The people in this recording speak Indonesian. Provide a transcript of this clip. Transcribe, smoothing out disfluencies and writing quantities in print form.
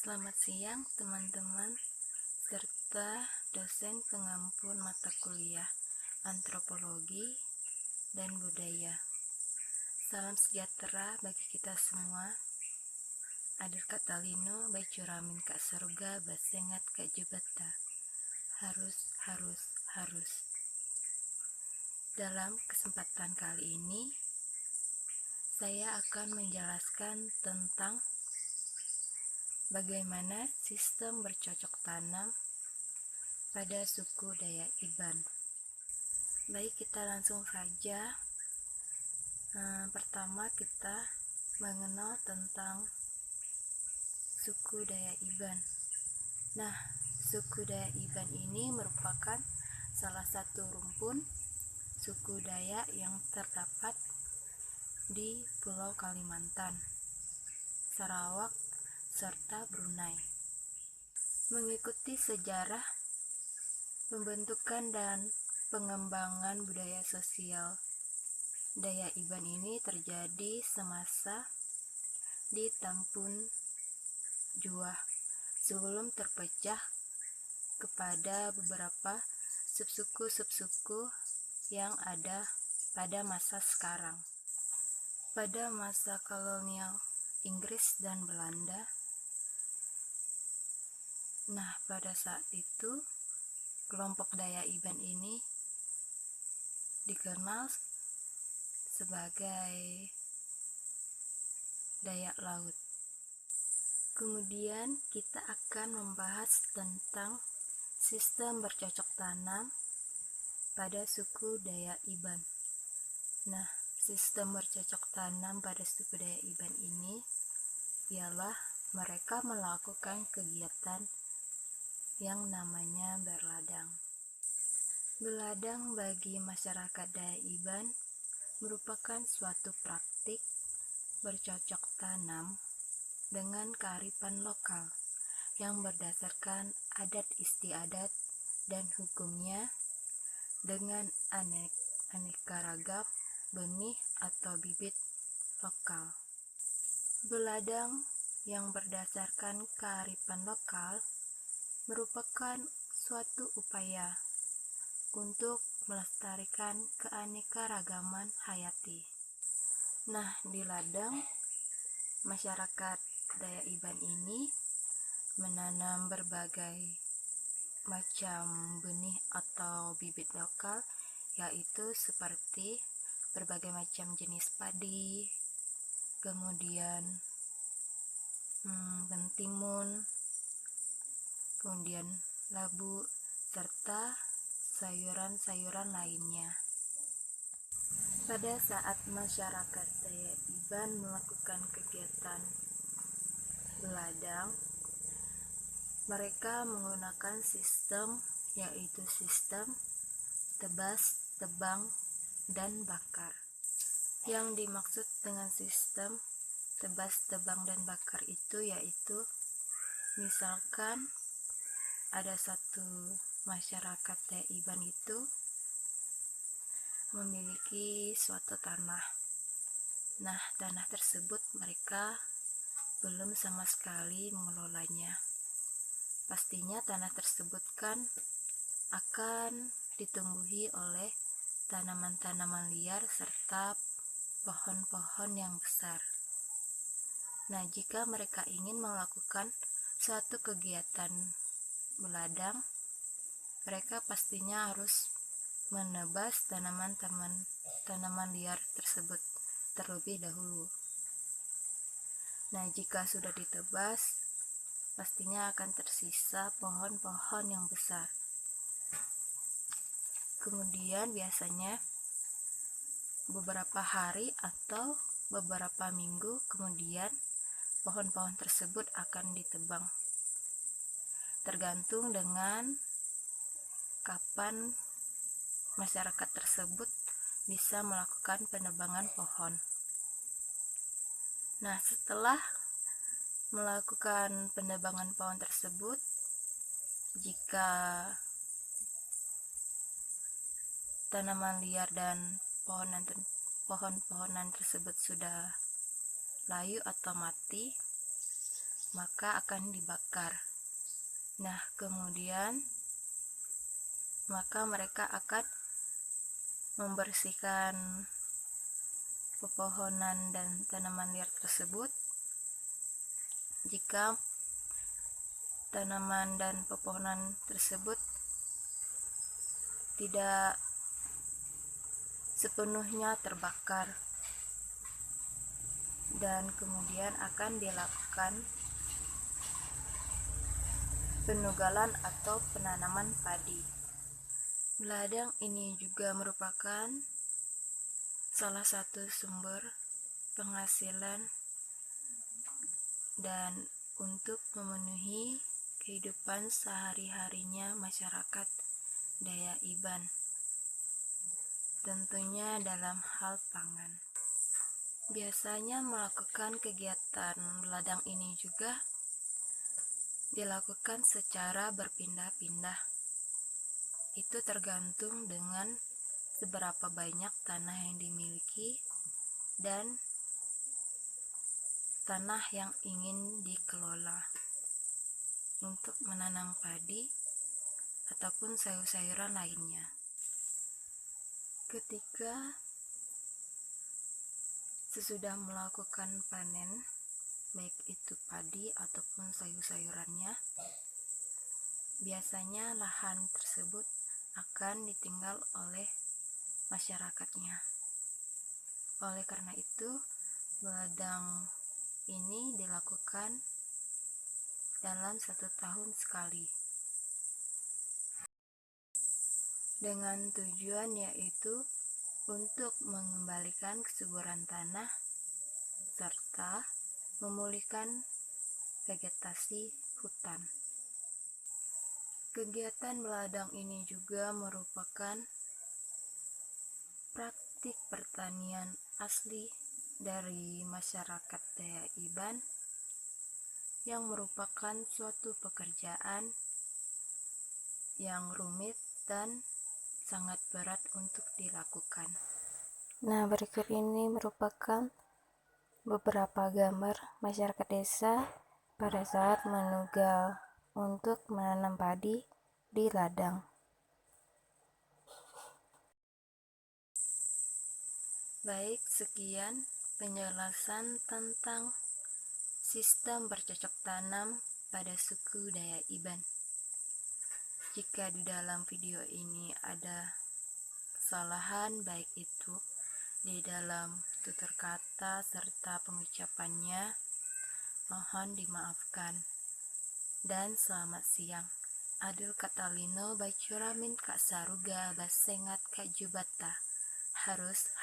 Selamat siang teman-teman serta dosen pengampun mata kuliah Antropologi dan Budaya. Salam sejahtera bagi kita semua. Adir kata lino baik curamin kak surga basengat kak jebata. Harus. Dalam kesempatan kali ini saya akan menjelaskan tentang bagaimana sistem bercocok tanam pada suku Dayak Iban. Baik, kita langsung saja. Pertama kita mengenal tentang suku Dayak Iban. Nah, suku Dayak Iban ini merupakan salah satu rumpun suku Dayak yang terdapat di Pulau Kalimantan, Sarawak, serta Brunei. Mengikuti sejarah pembentukan dan pengembangan budaya sosial Dayak Iban ini terjadi semasa di Tampun Juah sebelum terpecah kepada beberapa subsuku yang ada pada masa sekarang. Pada masa kolonial Inggris dan Belanda, pada saat itu kelompok Dayak Iban ini dikenal sebagai Dayak Laut. Kemudian kita akan membahas tentang sistem bercocok tanam pada suku Dayak Iban. Sistem bercocok tanam pada suku Dayak Iban ini ialah mereka melakukan kegiatan yang namanya berladang. Berladang bagi masyarakat Dayak Iban merupakan suatu praktik bercocok tanam dengan kearifan lokal yang berdasarkan adat istiadat dan hukumnya dengan aneka ragam benih atau bibit lokal. Berladang yang berdasarkan kearifan lokal merupakan suatu upaya untuk melestarikan keanekaragaman hayati. Di ladang, masyarakat Dayak Iban ini menanam berbagai macam benih atau bibit lokal, yaitu seperti berbagai macam jenis padi, kemudian bentimun, kemudian labu, serta sayuran-sayuran lainnya. Pada saat masyarakat Dayak Iban melakukan kegiatan berladang, mereka menggunakan sistem, yaitu sistem tebas, tebang, dan bakar. Yang dimaksud dengan sistem tebas, tebang, dan bakar itu yaitu misalkan ada satu masyarakat Dayak Iban itu memiliki suatu tanah. Tanah tersebut mereka belum sama sekali mengelolanya. Pastinya tanah tersebut kan akan ditumbuhi oleh tanaman-tanaman liar serta pohon-pohon yang besar. Jika mereka ingin melakukan suatu kegiatan berladang, mereka pastinya harus menebas tanaman liar tersebut terlebih dahulu. Jika sudah ditebas, pastinya akan tersisa pohon-pohon yang besar. Kemudian biasanya beberapa hari atau beberapa minggu kemudian pohon-pohon tersebut akan ditebang. Tergantung dengan kapan masyarakat tersebut bisa melakukan penebangan pohon. Setelah melakukan penebangan pohon tersebut, jika tanaman liar dan pohon-pohonan tersebut sudah layu atau mati, maka akan dibakar. Nah, kemudian maka mereka akan membersihkan pepohonan dan tanaman liar tersebut. Jika tanaman dan pepohonan tersebut tidak sepenuhnya terbakar, dan kemudian akan dilakukan penugalan atau penanaman padi. Ladang ini juga merupakan salah satu sumber penghasilan dan untuk memenuhi kehidupan sehari-harinya masyarakat Dayak Iban, tentunya dalam hal pangan. Biasanya melakukan kegiatan ladang ini juga dilakukan secara berpindah-pindah. Itu tergantung dengan seberapa banyak tanah yang dimiliki dan tanah yang ingin dikelola untuk menanam padi ataupun sayur-sayuran lainnya. Ketika sesudah melakukan panen, baik itu padi ataupun sayur-sayurannya, biasanya lahan tersebut akan ditinggal oleh masyarakatnya. Oleh karena itu, ladang ini dilakukan dalam 1 tahun sekali, dengan tujuan yaitu untuk mengembalikan kesuburan tanah serta memulihkan vegetasi hutan. Kegiatan meladang ini juga merupakan praktik pertanian asli dari masyarakat Dayak Iban yang merupakan suatu pekerjaan yang rumit dan sangat berat untuk dilakukan. Nah, berikut ini merupakan beberapa gambar masyarakat desa pada saat menugal untuk menanam padi di ladang. Baik, sekian penjelasan tentang sistem bercocok tanam pada suku Dayak Iban. Jika di dalam video ini ada kesalahan, baik itu di dalam tutur kata serta pengucapannya, mohon dimaafkan. Dan selamat siang. Adil Katalino Bacuramin Kak Saruga Basengat Kak Jubata. Harus